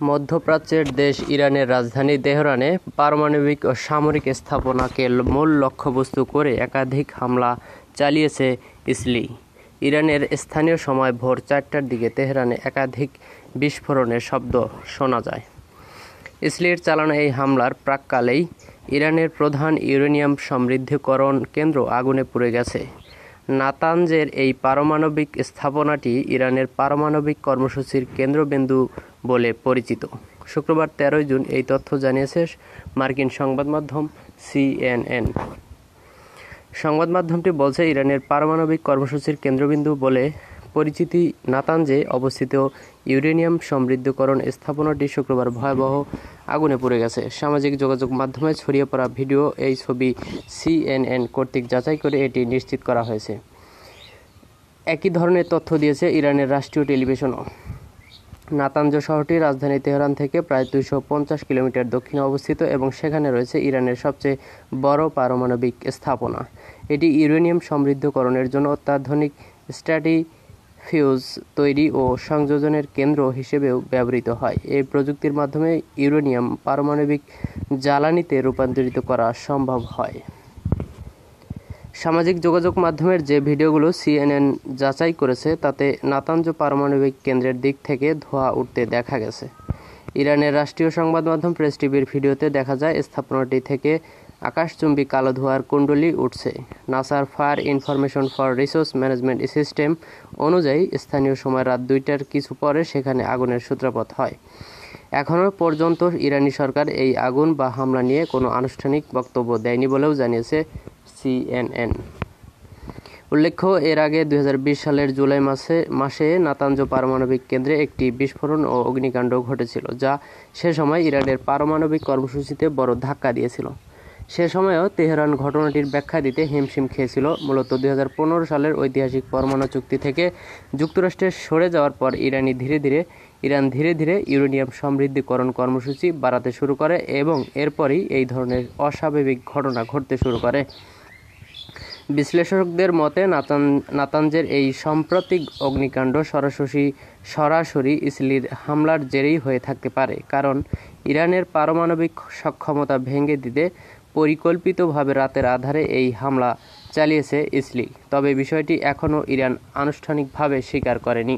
মধ্যপ্রাচ্যের দেশ ইরানের রাজধানী তেহরানে পারমাণবিক ও সামরিক স্থাপনাকে মূল লক্ষ্যবস্তু করে একাধিক হামলা চালিয়েছে ইসরায়েল। ইরানের স্থানীয় সময় ভোর 4টার দিকে তেহরানে একাধিক বিস্ফোরণের শব্দ শোনা যায়। ইসরায়েলের চালানো এই হামলার প্রাক্কালেই ইরানের প্রধান ইউরেনিয়াম সমৃদ্ধকরণ কেন্দ্র আগুনে পুড়ে গেছে। নাতানজের এই পারমাণবিক স্থাপনাটি ইরানের পারমাণবিক কর্মসূচির কেন্দ্রবিন্দু বলে পরিচিত। শুক্রবার 13 জুন এই তথ্য জানিয়েছে মার্কিন সংবাদ মাধ্যম CNN। সংবাদ মাধ্যমটি বলছে, ইরানের পারমাণবিক কর্মসূচির কেন্দ্রবিন্দু বলে পরিচিতি নাতানজে অবস্থিত ইউরেনিয়াম সমৃদ্ধকরণ স্থাপনাটি শুক্রবার ভয়াবহ আগুনে পুড়ে গেছে। সামাজিক যোগাযোগ মাধ্যমে ছড়িয়ে পড়া ভিডিও এই ছবি CNN কর্তৃক যাচাই করে এটি নিশ্চিত করা হয়েছে। একই ধরনের তথ্য দিয়েছে ইরানের রাষ্ট্রীয় টেলিভিশনও। নাতানজ শহরটি রাজধানী তেহরান থেকে প্রায় 250 কিলোমিটার দক্ষিণে অবস্থিত এবং সেখানে রয়েছে ইরানের সবচেয়ে বড় পারমাণবিক স্থাপনা। এটি ইউরেনিয়াম সমৃদ্ধকরণের জন্য অত্যাধুনিক স্ট্র্যাটিফিউজ তৈরি ও সংযোজনের কেন্দ্র হিসেবেও ব্যবহৃত হয়। এই প্রযুক্তির মাধ্যমে ইউরেনিয়াম পারমাণবিক জ্বালানিতে রূপান্তরিত করা সম্ভব হয়। সামাজিক যোগাযোগ মাধ্যমের যে ভিডিওগুলো CNN যাচাই করেছে তাতে নাতানজ পারমাণবিক কেন্দ্রের দিক থেকে ধোঁয়া উঠতে দেখা গেছে। ইরানের রাষ্ট্রীয় সংবাদ মাধ্যম প্রেস টিভির ভিডিওতে দেখা যায় স্থাপনাটি থেকে আকাশচুম্বী কালো ধোঁয়ার কুণ্ডলী উঠছে। নাসার fire information for resource management system অনুযায়ী স্থানীয় সময় রাত 2টার কিছু পরে সেখানে আগুনের সূত্রপাত হয়। এখনও পর্যন্ত ইরানি সরকার এই আগুন বা হামলা নিয়ে কোনো আনুষ্ঠানিক বক্তব্য দেয়নি বলেও জানিয়েছে CNN। উল্লেখ্য, এর আগে 2020 সালের জুলাই মাসে নাতানজ পারমাণবিক কেন্দ্রে একটি বিস্ফোরণ ও অগ্নিকাণ্ড ঘটেছিল, যা সে সময় ইরানের পারমাণবিক কর্মসূচিতে বড় ধাক্কা দিয়েছিল। সে সময়ও তেহরান ঘটনাটির ব্যাখ্যা দিতে হিমশিম খেয়েছিল। মূলত 2015 সালের ঐতিহাসিক পরমাণু চুক্তি থেকে যুক্তরাষ্ট্রের সরে যাওয়ার পর ইরান ধীরে ধীরে ইউরেনিয়াম সমৃদ্ধকরণ কর্মসূচি বাড়াতে শুরু করে এবং এরপরই এই ধরনের অস্বাভাবিক ঘটনা ঘটতে শুরু করে। বিশ্লেষকদের মতে নাতানজের এই সাম্প্রতিক অগ্নিকাণ্ড সরাসরি ইসরায়েলি হামলার জেরেই হয়ে থাকতে পারে, কারণ ইরানের পারমাণবিক সক্ষমতা ভেঙে দিতে পরিকল্পিতভাবে রাতের আধারে এই হামলা চালিয়েছে ইসরায়েল। তবে বিষয়টি এখনও ইরান আনুষ্ঠানিকভাবে স্বীকার করেনি।